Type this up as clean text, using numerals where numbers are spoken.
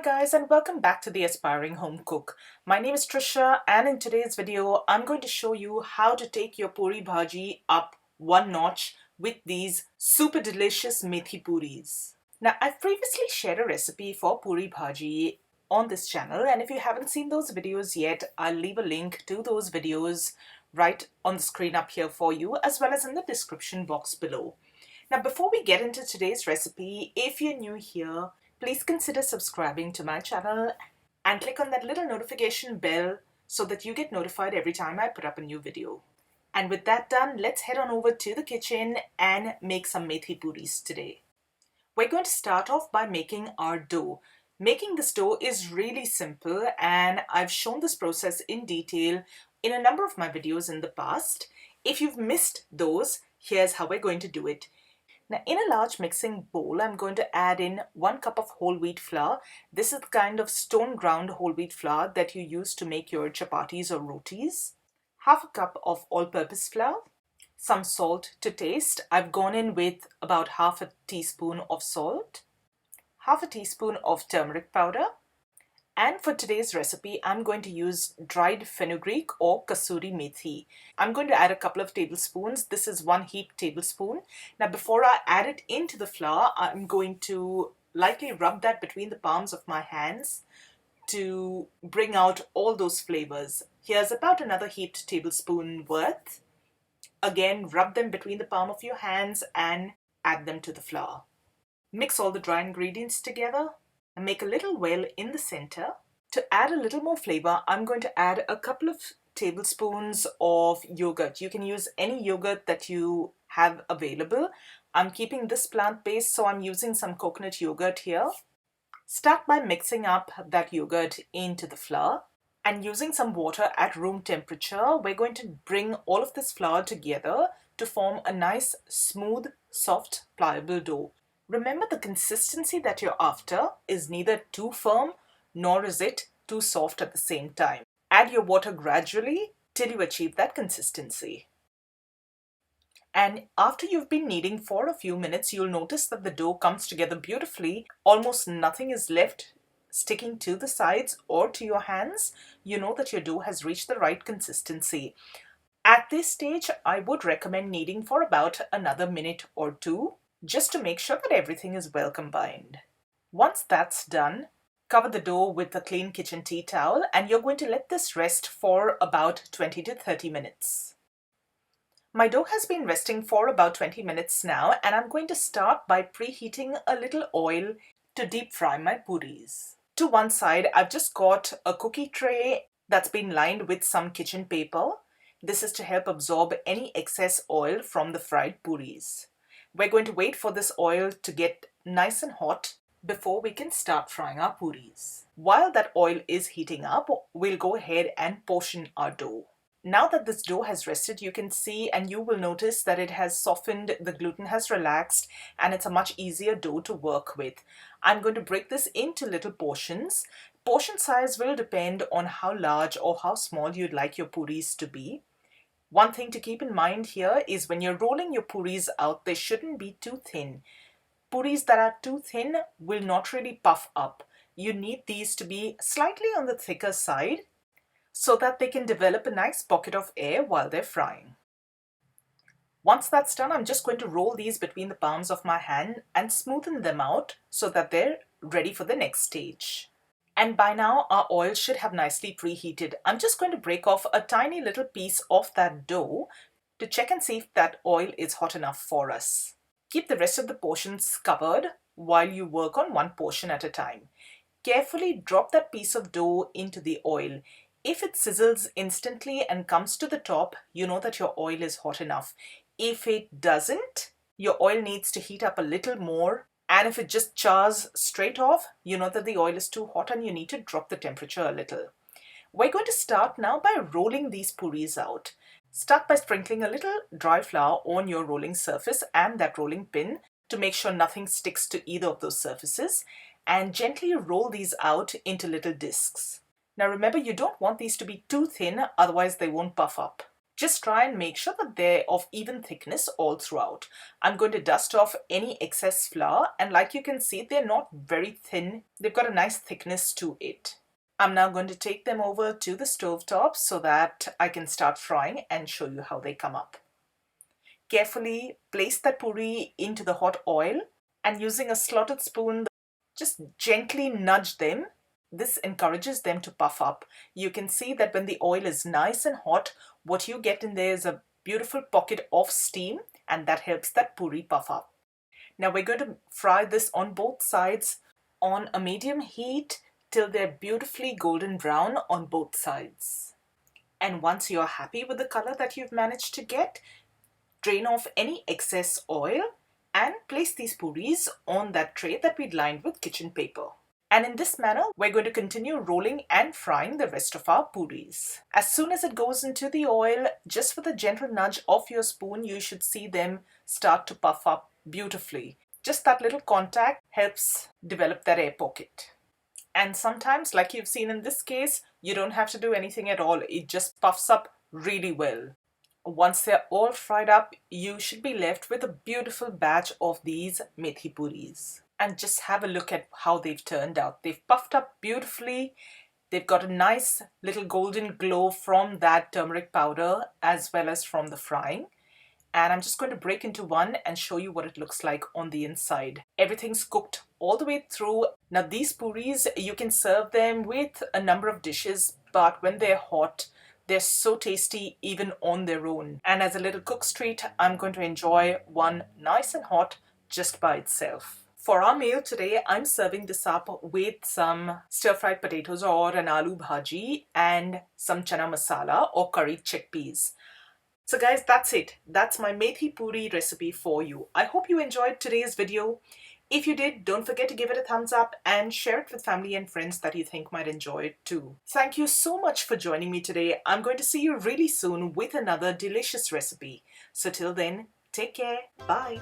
guys, and welcome back to the Aspiring Home Cook. My name is Trisha, and in today's video I'm going to show you how to take your puri bhaji up one notch with these super delicious methi puris. Now, I've previously shared a recipe for puri bhaji on this channel, and if you haven't seen those videos yet, I'll leave a link to those videos right on the screen up here for you, as well as in the description box below. Now, before we get into today's recipe, if you're new here, please consider subscribing to my channel and click on that little notification bell so that you get notified every time I put up a new video. And with that done, let's head on over to the kitchen and make some methi puris today. We're going to start off by making our dough. Making this dough is really simple, and I've shown this process in detail in a number of my videos in the past. If you've missed those, here's how we're going to do it. Now, in a large mixing bowl, I'm going to add in 1 cup of whole wheat flour. This is the kind of stone ground whole wheat flour that you use to make your chapatis or rotis. Half a cup of all-purpose flour. Some salt to taste. I've gone in with about half a teaspoon of salt. Half a teaspoon of turmeric powder. And for today's recipe, I'm going to use dried fenugreek or Kasuri methi. I'm going to add a couple of tablespoons. This is 1 heaped tablespoon. Now, before I add it into the flour, I'm going to lightly rub that between the palms of my hands to bring out all those flavors. Here's about another heaped tablespoon worth. Again, rub them between the palm of your hands and add them to the flour. Mix all the dry ingredients together and make a little well in the center. To add a little more flavor, I'm going to add a couple of tablespoons of yogurt. You can use any yogurt that you have available. I'm keeping this plant-based, so I'm using some coconut yogurt here. Start by mixing up that yogurt into the flour, and using some water at room temperature, we're going to bring all of this flour together to form a nice, smooth, soft, pliable dough. Remember, the consistency that you're after is neither too firm nor is it too soft at the same time. Add your water gradually till you achieve that consistency. And after you've been kneading for a few minutes, you'll notice that the dough comes together beautifully. Almost nothing is left sticking to the sides or to your hands. You know that your dough has reached the right consistency. At this stage, I would recommend kneading for about another minute or two, just to make sure that everything is well combined. Once that's done, cover the dough with a clean kitchen tea towel, and you're going to let this rest for about 20 to 30 minutes. My dough has been resting for about 20 minutes now, and I'm going to start by preheating a little oil to deep fry my puris. To one side, I've just got a cookie tray that's been lined with some kitchen paper. This is to help absorb any excess oil from the fried puris. We're going to wait for this oil to get nice and hot before we can start frying our puris. While that oil is heating up, we'll go ahead and portion our dough. Now that this dough has rested, you can see and you will notice that it has softened, the gluten has relaxed, and it's a much easier dough to work with. I'm going to break this into little portions. Portion size will depend on how large or how small you'd like your puris to be. One thing to keep in mind here is when you're rolling your puris out, they shouldn't be too thin. Puris that are too thin will not really puff up. You need these to be slightly on the thicker side so that they can develop a nice pocket of air while they're frying. Once that's done, I'm just going to roll these between the palms of my hand and smoothen them out so that they're ready for the next stage. And by now, our oil should have nicely preheated. I'm just going to break off a tiny little piece of that dough to check and see if that oil is hot enough for us. Keep the rest of the portions covered while you work on one portion at a time. Carefully drop that piece of dough into the oil. If it sizzles instantly and comes to the top, you know that your oil is hot enough. If it doesn't, your oil needs to heat up a little more. And if it just chars straight off, you know that the oil is too hot and you need to drop the temperature a little. We're going to start now by rolling these puris out. Start by sprinkling a little dry flour on your rolling surface and that rolling pin to make sure nothing sticks to either of those surfaces, and gently roll these out into little discs. Now remember, you don't want these to be too thin, otherwise they won't puff up. Just try and make sure that they're of even thickness all throughout. I'm going to dust off any excess flour, and like you can see, they're not very thin. They've got a nice thickness to it. I'm now going to take them over to the stove top so that I can start frying and show you how they come up. Carefully place that puri into the hot oil and using a slotted spoon, just gently nudge them. This encourages them to puff up. You can see that when the oil is nice and hot, what you get in there is a beautiful pocket of steam, and that helps that puri puff up. Now we're going to fry this on both sides on a medium heat till they're beautifully golden brown on both sides. And once you're happy with the color that you've managed to get, drain off any excess oil and place these puris on that tray that we'd lined with kitchen paper. And in this manner, we're going to continue rolling and frying the rest of our puris. As soon as it goes into the oil, just with a gentle nudge of your spoon, you should see them start to puff up beautifully. Just that little contact helps develop that air pocket. And sometimes, like you've seen in this case, you don't have to do anything at all. It just puffs up really well. Once they're all fried up, you should be left with a beautiful batch of these methi puris. And just have a look at how they've turned out. They've puffed up beautifully. They've got a nice little golden glow from that turmeric powder as well as from the frying. And I'm just going to break into one and show you what it looks like on the inside. Everything's cooked all the way through. Now these puris, you can serve them with a number of dishes, but when they're hot, they're so tasty even on their own. And as a little cook's treat, I'm going to enjoy one nice and hot just by itself. For our meal today, I'm serving this up with some stir-fried potatoes or an aloo bhaji and some chana masala or curried chickpeas. So guys, that's it. That's my methi puri recipe for you. I hope you enjoyed today's video. If you did, don't forget to give it a thumbs up and share it with family and friends that you think might enjoy it too. Thank you so much for joining me today. I'm going to see you really soon with another delicious recipe. So till then, take care. Bye.